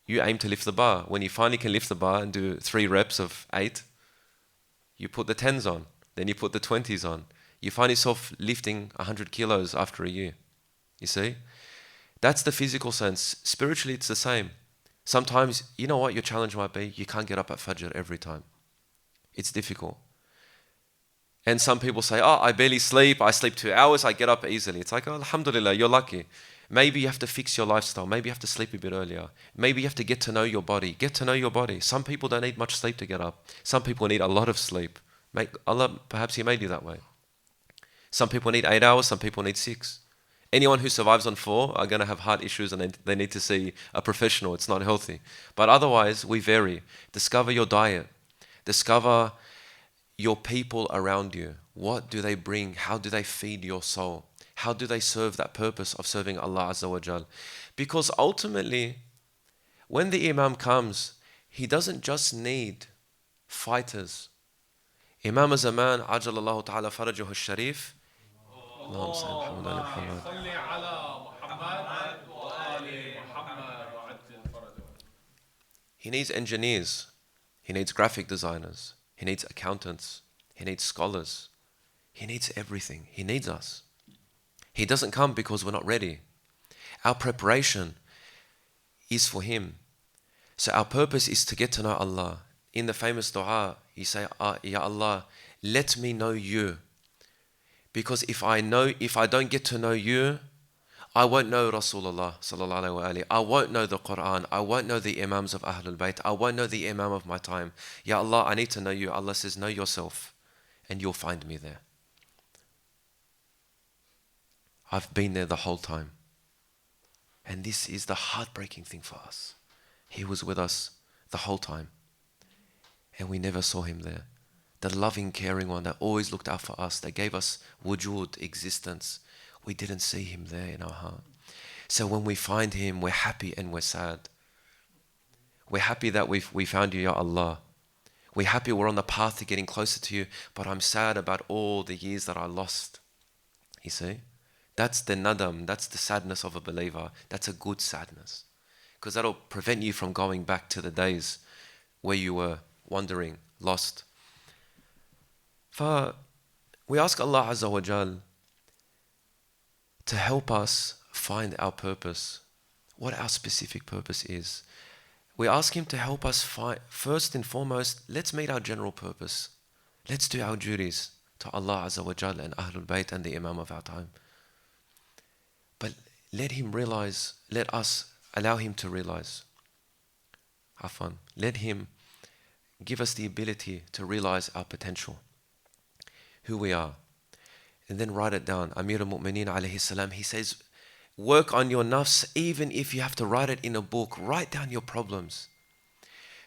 Speaker 3: you aim to lift the bar. When you finally can lift the bar and do 3 reps of 8, you put the 10s on. Then you put the 20s on. You find yourself lifting 100 kilos after a year. You see? That's the physical sense. Spiritually, it's the same. Sometimes, you know what your challenge might be? You can't get up at Fajr every time. It's difficult. And some people say, oh, I barely sleep. I sleep 2 hours. I get up easily. It's like, oh, alhamdulillah, you're lucky. Maybe you have to fix your lifestyle. Maybe you have to sleep a bit earlier. Maybe you have to get to know your body. Get to know your body. Some people don't need much sleep to get up. Some people need a lot of sleep. Allah, perhaps He made you that way. Some people need 8 hours. Some people need 6. Anyone who survives on 4 are going to have heart issues and they need to see a professional. It's not healthy. But otherwise, we vary. Discover your diet. Discover your people around you. What do they bring? How do they feed your soul? How do they serve that purpose of serving Allah Azza wa Jal? Because ultimately, when the Imam comes, he doesn't just need fighters. Imam Zaman, Ajalallahu Ta'ala Farajahu Sharif, he needs engineers, he needs graphic designers, he needs accountants, he needs scholars, he needs everything, he needs us. He doesn't come because we're not ready. Our preparation is for Him. So our purpose is to get to know Allah. In the famous dua, you say, Ya Allah, let me know You. Because if I don't get to know You, I won't know Rasulullah sallallahu alaihi wasallam. I won't know the Quran. I won't know the Imams of Ahlul Bayt. I won't know the Imam of my time. Ya Allah, I need to know You. Allah says, know yourself and you'll find me there. I've been there the whole time. And this is the heartbreaking thing for us. He was with us the whole time. And we never saw Him there. The loving, caring one that always looked out for us, that gave us wujud, existence. We didn't see Him there in our heart. So when we find Him, we're happy and we're sad. We're happy that we found You, Ya Allah. We're happy we're on the path to getting closer to You, but I'm sad about all the years that I lost. You see? That's the nadam, that's the sadness of a believer. That's a good sadness. Because that'll prevent you from going back to the days where you were wandering, lost. We ask Allah Azza wa Jal to help us find our purpose, what our specific purpose is. We ask Him to help us find, first and foremost, let's meet our general purpose. Let's do our duties to Allah Azza wa Jal and Ahlul Bayt and the Imam of our time. But let us allow Him to realize. Afan. Let Him give us the ability to realize our potential, who we are. And then write it down. Amir al-Mu'mineen alayhi salam, he says, work on your nafs, even if you have to write it in a book. Write down your problems.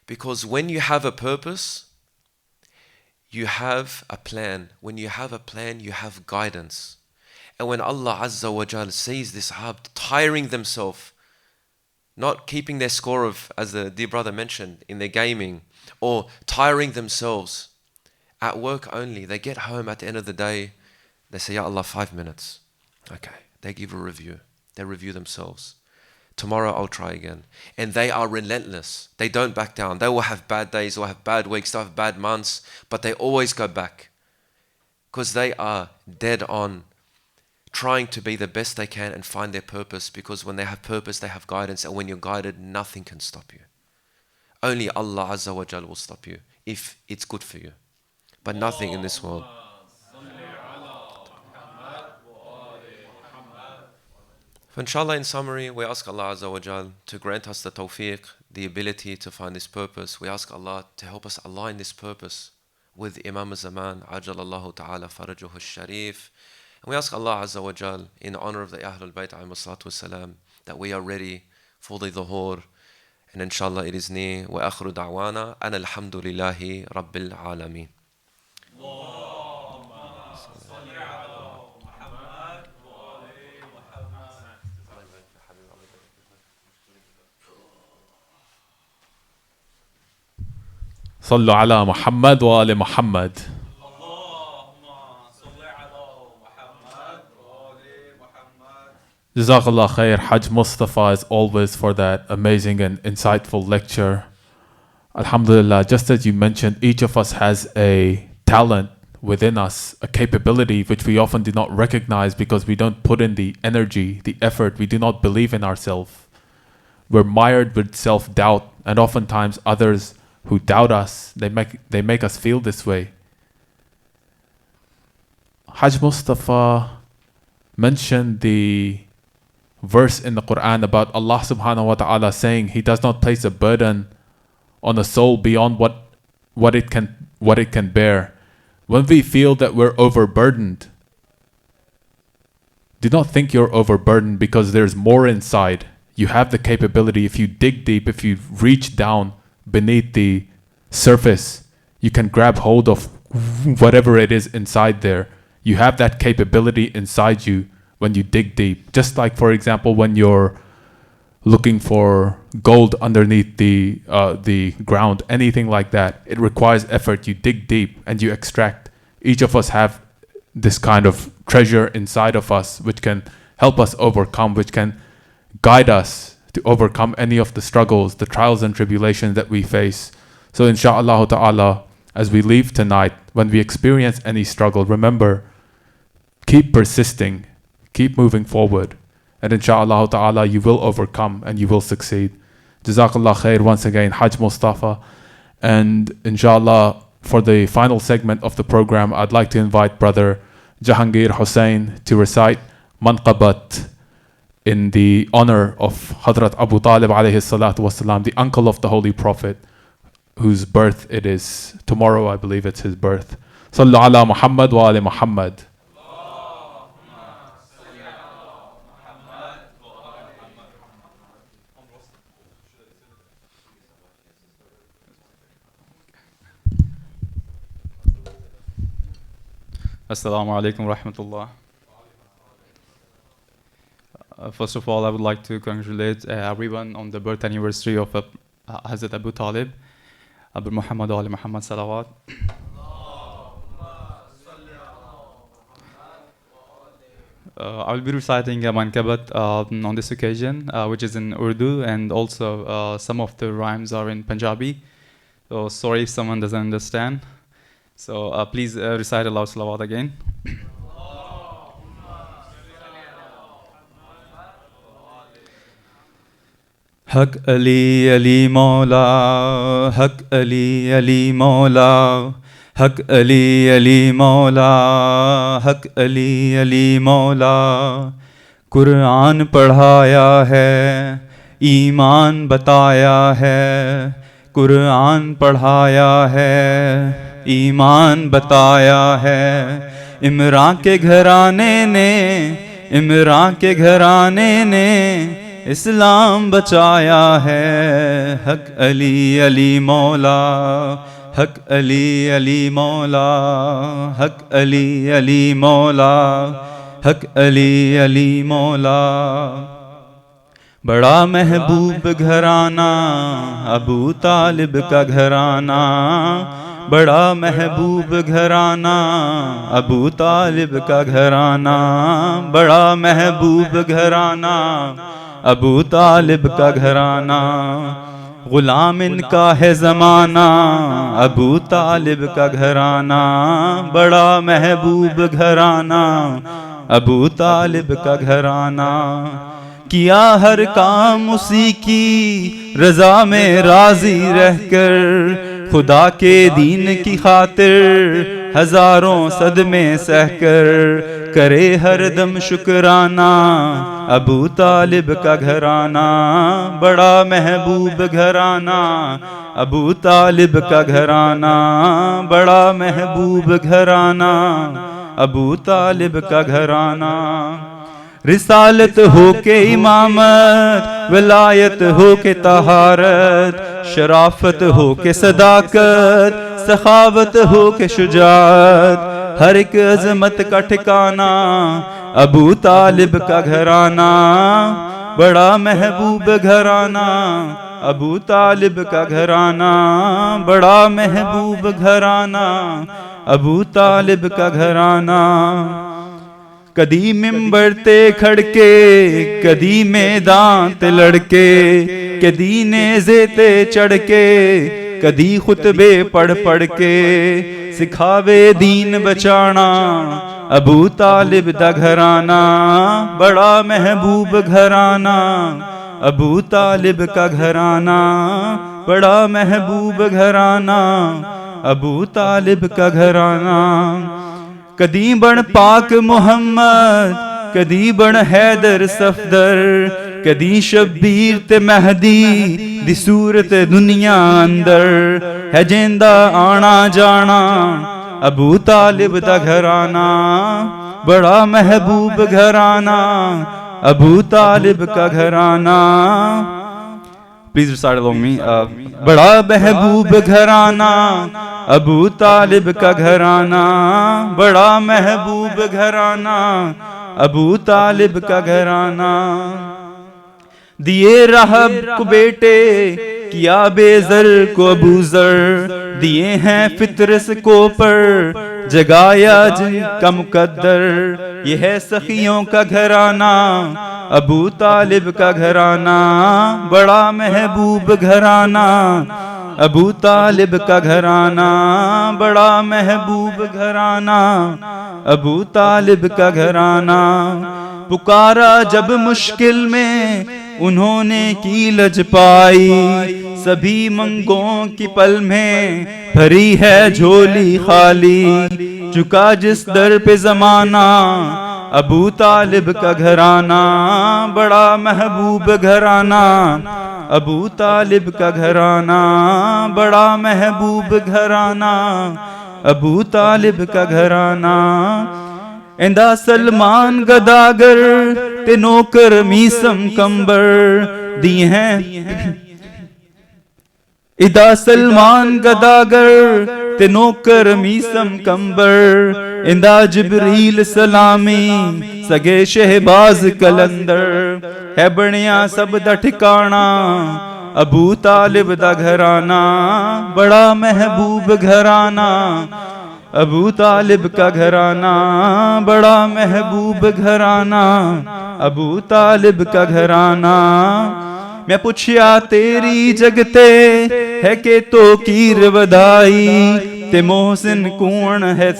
Speaker 3: Because when you have a purpose, you have a plan. When you have a plan, you have guidance. And when Allah Azza wa Jal sees this abd tiring themselves not keeping their score of, as the dear brother mentioned, in their gaming, or tiring themselves at work only. They get home at the end of the day, they say, Ya Allah, 5 minutes. Okay, they give a review. They review themselves. Tomorrow I'll try again. And they are relentless. They don't back down. They will have bad days, they'll have bad weeks, they'll have bad months, but they always go back because they are dead on trying to be the best they can and find their purpose, because when they have purpose, they have guidance, and when you're guided, nothing can stop you. Only Allah Azza wa Jal will stop you if it's good for you, but nothing in this world. So inshallah, in summary, we ask Allah Azza wa Jal to grant us the tawfiq, the ability to find this purpose. We ask Allah to help us align this purpose with Imam al-Zaman, Ajalallahu Ta'ala Farajuhu al-Sharif. And we ask Allah Azza wa Jal, in honor of the Ahlul Bayt alayhi salatu wasalam, that we are ready for the dhuhr. And inshallah it is near. Wa akhiru da'wana an alhamdulillahi rabbil alameen.
Speaker 2: صلوا على محمد وآل محمد. Jazakallah khair, Hajj Mustafa, as always, for that amazing and insightful lecture. Alhamdulillah, just as you mentioned, each of us has a talent within us, a capability which we often do not recognize because we don't put in the energy, the effort, we do not believe in ourselves. We're mired with self-doubt, and oftentimes others who doubt us, they make us feel this way. Hajj Mustafa mentioned the verse in the Quran about Allah subhanahu wa ta'ala saying He does not place a burden on a soul beyond what it can bear. When we feel that we're overburdened, do not think you're overburdened, because there's more inside. You have the capability. If you dig deep, if you reach down beneath the surface, you can grab hold of whatever it is inside there. You have that capability inside you when you dig deep. Just like, for example, when you're looking for gold underneath the ground, anything like that, it requires effort. You dig deep and you extract. Each of us have this kind of treasure inside of us which can help us overcome, which can guide us to overcome any of the struggles, the trials and tribulations that we face. So insha'Allah ta'ala, as we leave tonight, when we experience any struggle, remember, keep persisting, keep moving forward, and insha'Allah ta'ala you will overcome and you will succeed. Jazakallah khair once again, Hajj Mustafa. And insha'Allah, for the final segment of the program, I'd like to invite Brother Jahangir Hussain to recite Manqabat in the honor of Hadrat Abu Talib alayhi salatu wasalam, the uncle of the Holy Prophet, whose birth it is tomorrow, I believe it's his birth. Sallu ala Muhammad wa ali Muhammad.
Speaker 4: Assalamu alaikum wa rahmatullah. First of all, I would like to congratulate everyone on the birth anniversary of Hazrat Abu Talib, Abu Muhammad Ali Muhammad Salawat. I will be reciting a mankabat on this occasion, which is in Urdu, and also some of the rhymes are in Punjabi. So sorry if someone doesn't understand. So please recite aloud salawat again. Haq Ali Ali Maula, Haq Ali Ali Maula, Haq Ali Ali Maula, Haq Ali Ali Maula. Quran पढ़ाया है, ईमान बताया है, कुरान पढ़ाया है, ईमान बताया है. इमरान के घराने ने, इमरान के घराने ने इस्लाम बचाया है. हक अली अली मौला, हक अली अली मौला, हक अली अली मौला, हक अली अली मौला. بڑا محبوب گھرانہ ابو طالب کا گھرانہ، بڑا محبوب گھرانہ ابو طالب کا گھرانہ، بڑا محبوب گھرانہ ابو طالب کا گھرانہ، غلام ان کا ہے زمانہ ابو طالب کا گھرانہ، بڑا محبوب گھرانہ ابو طالب کا گھرانہ، کیا ہر کام اسی کی رضا میں راضی رہ کر، خدا کے دین کی خاطر ہزاروں صدمے سہ کر، کرے ہر دم شکرانہ ابو طالب کا گھرانہ، بڑا محبوب گھرانہ ابو طالب کا گھرانہ، بڑا محبوب گھرانہ ابو طالب کا گھرانہ، رسالت ہو کے امامت، ولایت ہو کے طہارت، شرافت ہو کے صداقت، سخاوت ہو کے شجاعت، ہر ایک عظمت کا ٹھکانہ ابو طالب کا گھرانہ، بڑا محبوب گھرانہ ابو طالب کا گھرانہ، بڑا محبوب گھرانہ ابو طالب کا گھرانہ، کدی ممبر تے کھڑکے کدی میدان تے لڑکے، کدی نیزے تے چڑھ کے کدی خطبے پڑھ پڑھ کے، سکھاوے دین بچانا ابو طالب دا گھرانہ، بڑا محبوب گھرانہ ابو طالب کا گھرانہ، بڑا محبوب گھرانہ ابو طالب کا گھرانہ، کدی بن پاک محمد کدی بن حیدر صفدر، کدی شبیر تے مہدی دی صورت دنیا اندر، ہے جیندہ آنا جانا ابو طالب دا گھرانہ، بڑا محبوب گھرانہ ابو طالب کا گھرانہ، پلیز ریسائٹ along me، بڑا محبوب گھرانہ ابو طالب کا گھرانہ، بڑا محبوب گھرانہ ابو طالب کا گھرانہ، دیے رہب کو بیٹے کیا بے زر کو ابو ذر، دیے ہیں فطرس کو پر جگایا جن کا مقدر، یہ ہے سخیوں کا گھرانہ ابو طالب کا گھرانہ، بڑا محبوب گھرانہ ابو طالب کا گھرانہ، بڑا محبوب گھرانہ ابو طالب کا گھرانہ، پکارا جب مشکل میں انہوں نے کی لج پائی، سبھی منگوں کی پل میں بھری ہے جھولی خالی، چکا جس در پہ زمانہ ابو طالب کا گھرانہ، بڑا محبوب گھرانہ ابو طالب کا گھرانہ، بڑا محبوب گھرانہ ابو طالب کا گھرانہ، ایندا سلمان گداگر تے نوکر میسم کمبر، دی ہیں ادا سلمان گداگر تے نوکر میسم کمبر، اندا جبریل سلامی سگے شہباز کلندر، ہے بنیا سب دا ٹھکانہ ابو طالب دا گھرانہ، بڑا محبوب گھرانہ ابو طالب کا گھرانہ، بڑا محبوب گھرانہ ابو طالب کا گھرانہ، میں پوچھیا تیری جگتے ہے کہ تو کیر ودائی، تے محسن کون ہے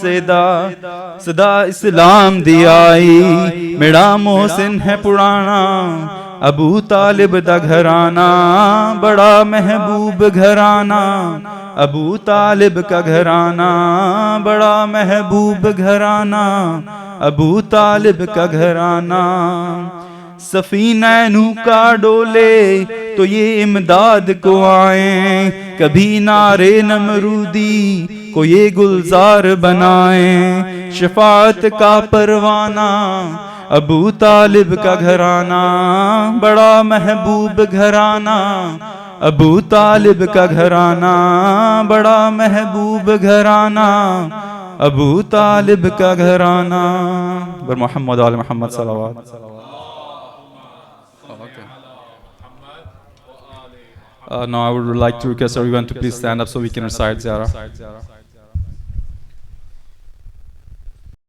Speaker 4: صدا اسلام دی آئی، میرا محسن ہے پرانا ابو طالب دا گھرانہ، بڑا محبوب گھرانہ ابو طالب کا گھرانہ، بڑا محبوب گھرانہ ابو طالب کا گھرانہ، سفینہ نوح کا ڈولے تو یہ امداد کو آئیں، کبھی نارے نمرودی کو یہ گلزار بنائیں، شفاعت کا پروانہ ابو طالب کا گھرانہ، بڑا محبوب گھرانہ ابو طالب کا گھرانہ، بڑا محبوب گھرانہ ابو طالب کا گھرانہ، بر محمد آل محمد صلوات۔ Now I would like to request everyone to please stand up so we can recite Ziyarah.